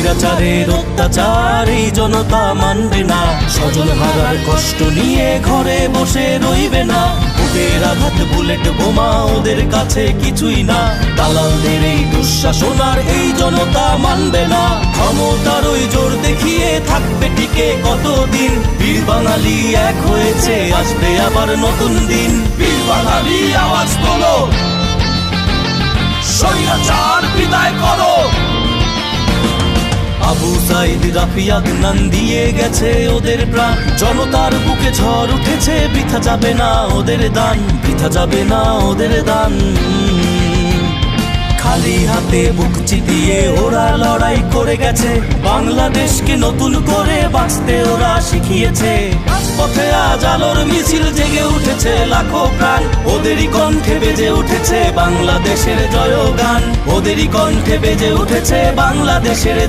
স্বৈরাচারের অত্যাচার এই জনতা মানবে না। স্বজন হারার কষ্ট নিয়ে ঘরে বসে রইবে না। বুকের আঘাত বুলেট বোমা ওদের কাছে কিছুই না। দালালদের এই দুঃশাসন আর এই জনতা মানবে না। ক্ষমতার ওই জোর দেখিয়ে থাকবে টিকে কতদিন। বীর বাঙালি এক হয়েছে, আসবে আবার নতুন দিন। বীর বাঙালি আওয়াজ তোলো, স্বৈরাচার বিদায় করো। আবু সাইদ রাফি আদনান দিয়ে গেছে ওদের প্রাণ। জনতার বুকে ঝড় উঠেছে, বৃথা যাবে না ওদের দান, বৃথা যাবে না ওদের দান। খালি হাতে বুক চিতিয়ে ওরা লড়াই করে গেছে। বাংলাদেশকে নতুন করে বাঁচতে ওরা শিখিয়েছে। পথে আজ আলোর মিছিল জেগে উঠেছে লাখো প্রাণ। ওদেরই কণ্ঠে বেজে উঠেছে বাংলাদেশের জয়গান। ওদেরই কণ্ঠে বেজে উঠেছে বাংলাদেশের